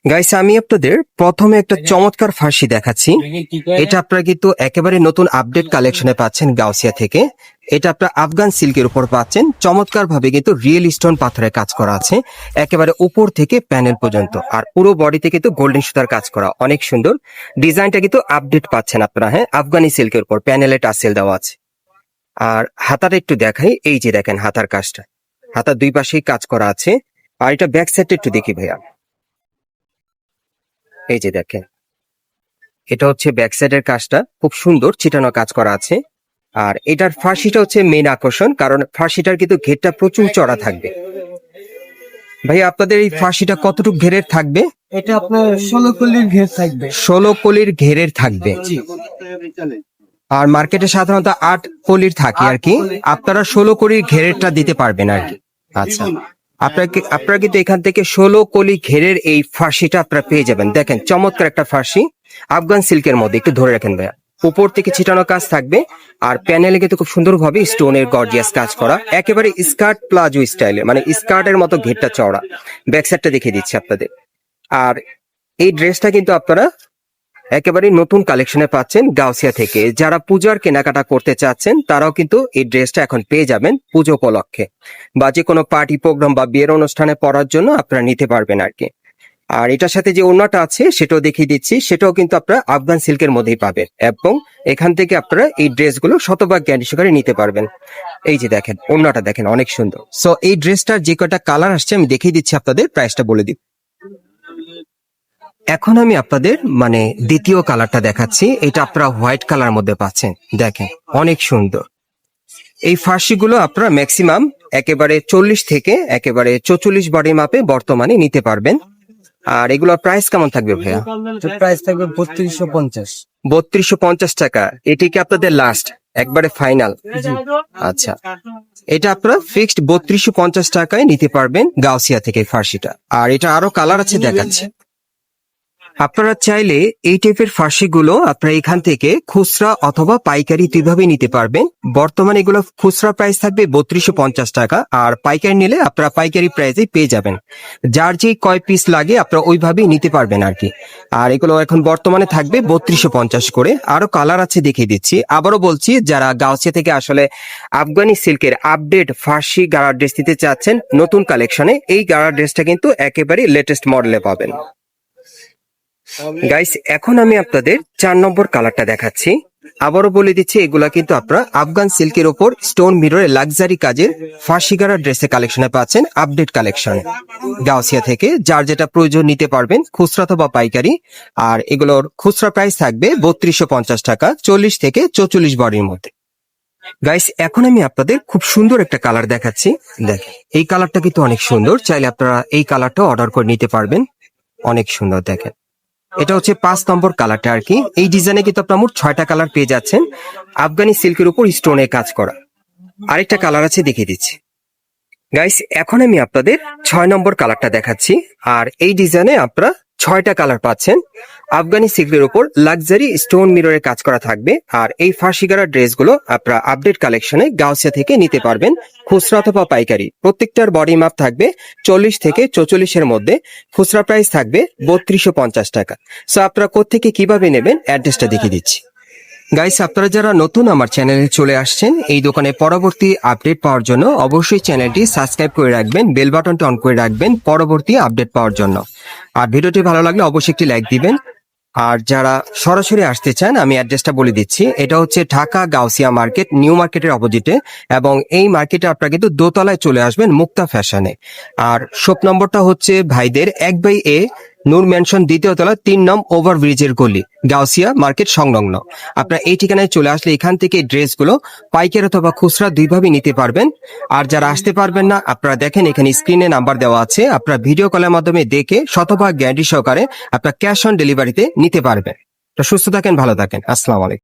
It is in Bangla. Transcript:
গাইস, আমি আপনাদের প্রথমে একটা চমৎকার ফার্সি দেখাচ্ছি। এটা আপনারা কিন্তু একেবারে নতুন আপডেট কালেকশনে পাচ্ছেন গাউসিয়া থেকে। এটা আপনারা আফগান সিল্কের উপর পাচ্ছেন। চমৎকার ভাবে কিন্তু রিয়েল স্টোন পাথরের কাজ করা আছে, একেবারে উপর থেকে প্যানেল পর্যন্ত। আর পুরো বডিতে কিন্তু গোল্ডেন সুতার কাজ করা, অনেক সুন্দর ডিজাইনটা কিন্তু আপডেট পাচ্ছেন আপনারা। হ্যাঁ, আফগানি সিল্কের উপর প্যানেলে টাসেল দেওয়া আছে। আর হাতাটা একটু দেখাই, এই যে দেখেন হাতার কাজটা, হাতার দুই পাশেই কাজ করা আছে। আর এটা ব্যাক সাইডটা একটু দেখি ভাইয়া, এই যে দেখেন, এটা হচ্ছে ব্যাক সাইডের কাজটা, খুব সুন্দর ছিটানো কাজ করা আছে। আর এটার ফার্সিটা হচ্ছে মেইন আকর্ষণ, কারণ ফার্সিটার কিন্তু ঘেরটা প্রচুর চড়া থাকবে। ভাই, আপনাদের এই ফার্সিটা কতটুকু ঘেরের থাকবে? এটা আপনার 16 কলির ঘের থাকবে। 16 কলির ঘেরের থাকবে। আর মার্কেটে সাধারণত 8 কলির থাকে আর কি, আপনারা 16 কলির ঘেরেরটা দিতে পারবেন আর কি। আচ্ছা, আপনারা কিন্তু এখান থেকে 16 কলি ঘেরের এই ফার্সিটা আপনারা পেয়ে যাবেন। দেখেন চমৎকার একটা ফার্সি, আফগান সিল্কের মধ্যে, একটু ধরে রাখেন ভাইয়া। উপর থেকে ছিটানো কাজ থাকবে, আর প্যানেলে কিন্তু খুব সুন্দরভাবে স্টোনের গর্জিয়াস কাজ করা, একেবারে স্কার্ট প্লাজো স্টাইলে, মানে স্কার্টের মতো ঘেরটা চওড়া। ব্যাক সাইডটা দেখিয়ে দিচ্ছি আপনাদের। আর এই ড্রেসটা কিন্তু আপনারা একেবারে নতুন কালেকশনে পাচ্ছেন গাউসিয়া থেকে। যারা পূজার কেনাকাটা করতে চাচ্ছেন তারাও কিন্তু এই ড্রেসটা এখন পেয়ে যাবেন পুজো উপলক্ষে, বা যে কোনো পার্টি প্রোগ্রাম বা বিয়ের অনুষ্ঠানে পরার জন্য আপনারা নিতে পারবেন আর কি। আর এটার সাথে যে ওড়নাটা আছে সেটাও দেখিয়ে দিচ্ছি, সেটাও কিন্তু আপনারা আফগান সিল্কের মধ্যেই পাবেন, এবং এখান থেকে আপনারা এই ড্রেসগুলো শতভাগ গ্যারান্টি সহকারে নিতে পারবেন। এই যে দেখেন ওড়নাটা দেখেন, অনেক সুন্দর। সো এই ড্রেসটার যে কয়টা কালার আসছে আমি দেখিয়ে দিচ্ছি, আপনাদের প্রাইসটা বলে দিই। এখন আমি আপনাদের মানে দ্বিতীয় কালারটা দেখাচ্ছি, এটা আপনারা হোয়াইট কালার মধ্যে পাচ্ছেন। দেখেন অনেক সুন্দর এই ফার্সিগুলো, আপনারা ম্যাক্সিমাম একেবারে 40 থেকে একেবারে 44 বডি মাপে বর্তমানে নিতে পারবেন। আর এগুলোর প্রাইস কেমন থাকবে ভাইয়া? প্রাইস থাকবে 3250। 3250 টাকা। এটি কি আপনাদের লাস্ট, একবারে ফাইনাল? আচ্ছা, এটা আপনারা ফিক্সড 3250 টাকায় নিতে পারবেন গাউসিয়া থেকে ফার্সিটা। আর এটা আরো কালার আছে, দেখাচ্ছে। আপনারা চাইলে এই টাইপের ফার্সিগুলো আপনারা এখান থেকে খুচরা অথবা পাইকারি দুইভাবে নিতে পারবেন। বর্তমানে এগুলো খুচরা প্রাইস থাকবে 3250 টাকা, আর পাইকারি নিলে আপনারা পাইকারি প্রাইসে পেয়ে যাবেন। যার যে কয় পিস লাগে আপনারা ওইভাবেই নিতে পারবেন আর কি। আর এগুলো এখন বর্তমানে থাকবে 3250 করে। আরো কালার আছে, দেখিয়ে দিচ্ছি। আবারও বলছি, যারা গাউসিয়া থেকে আসলে আফগানি সিল্কের আপডেট ফার্সি গাড়া ড্রেস দিতে চাচ্ছেন নতুন কালেকশনে, এই গাড়া ড্রেসটা কিন্তু একেবারে লেটেস্ট মডেলে পাবেন। গাইস, এখন আমি আপনাদের 4 নম্বর কালারটা দেখাচ্ছি। আবারও বলে দিচ্ছি, এগুলা কিন্তু আপনারা আফগান সিল্কের ওপর স্টোন মিররে লাক্সারি কাজের ফার্সিগারা ড্রেসের কালেকশনে পাচ্ছেন আপডেট কালেকশনে গাউসিয়া থেকে। যার যেটা প্রয়োজন নিতে পারবেন, খুচরা অথবা পাইকারি। আর এগুলোর খুচরা প্রাইস থাকবে 3250 টাকা, 40 থেকে 44 বডির মধ্যে। গাইস, এখন আমি আপনাদের খুব সুন্দর একটা কালার দেখাচ্ছি। দেখেন এই কালারটা কিন্তু অনেক সুন্দর, চাইলে আপনারা এই কালারটা অর্ডার করে নিতে পারবেন। অনেক সুন্দর, দেখেন এটা হচ্ছে 5 নম্বর কালারটা আর কি। এই ডিজাইনে কিন্তু আপনার মোট 6টা কালার পেয়ে যাচ্ছেন, আফগানি সিল্কের উপর স্টোনে কাজ করা। আরেকটা কালার আছে, দেখিয়ে দিচ্ছি। গাইস, এখন আমি আপনাদের 6 নম্বর কালারটা দেখাচ্ছি। আর এই ডিজাইনে আপনারা 6টা কালার পাচ্ছেন, আফগানি সিল্কের উপর লাক্সারি স্টোন মিররের কাজ করা থাকবে। আর এই ফার্সিগারা ড্রেসগুলো আপনারা আপডেট কালেকশনে গাউসিয়া থেকে নিতে পারবেন, খুচরা অথবা পাইকারি। প্রত্যেকটার বডি মাপ থাকবে 40 থেকে 44 এর মধ্যে। খুচরা প্রাইস থাকবে 3250 টাকা। সো আপনারা কোত্থেকে কিভাবে নেবেন অ্যাড্রেসটা দেখিয়ে দিচ্ছি। গাইস, আপনারা যারা নতুন আমার চ্যানেলে চলে আসছেন, এই দোকানে পরবর্তী আপডেট পাওয়ার জন্য অবশ্যই চ্যানেলটি সাবস্ক্রাইব করে রাখবেন, বেল বাটনটি অন করে রাখবেন পরবর্তী আপডেট পাওয়ার জন্য। আর ভিডিওটি ভালো লাগলে অবশ্যই একটি লাইক দিবেন। আর যারা সরাসরি আসতে চান, আমি অ্যাড্রেসটা বলে দিচ্ছি। এটা হচ্ছে ঢাকা গাউসিয়া মার্কেট, নিউ মার্কেটের অপোজিটে। এবং এই মার্কেটে আপনারা কিন্তু দোতলায় চলে আসবেন মুক্তা ফ্যাশনে। আর শপ নম্বরটা হচ্ছে ভাইদের 1/A নূর ম্যানশন, 2য় তলা, 3 নং ওভারব্রিজের গলি, গাউসিয়া মার্কেট সংলগ্ন। আপনারা এই ঠিকানায় চলে আসলে এখান থেকে ড্রেসগুলো পাইকারি অথবা খুচরা দুইভাবে নিতে পারবেন। আর যারা আসতে পারবেন না, আপনারা দেখেন এখানে স্ক্রিনে নাম্বার দেওয়া আছে, আপনারা ভিডিও কলের মাধ্যমে দেখে শতভাগ গ্যারান্টি সহকারে আপনারা ক্যাশ অন ডেলিভারিতে নিতে পারবেন। তো সুস্থ থাকেন, ভালো থাকেন, আসসালামু আলাইকুম।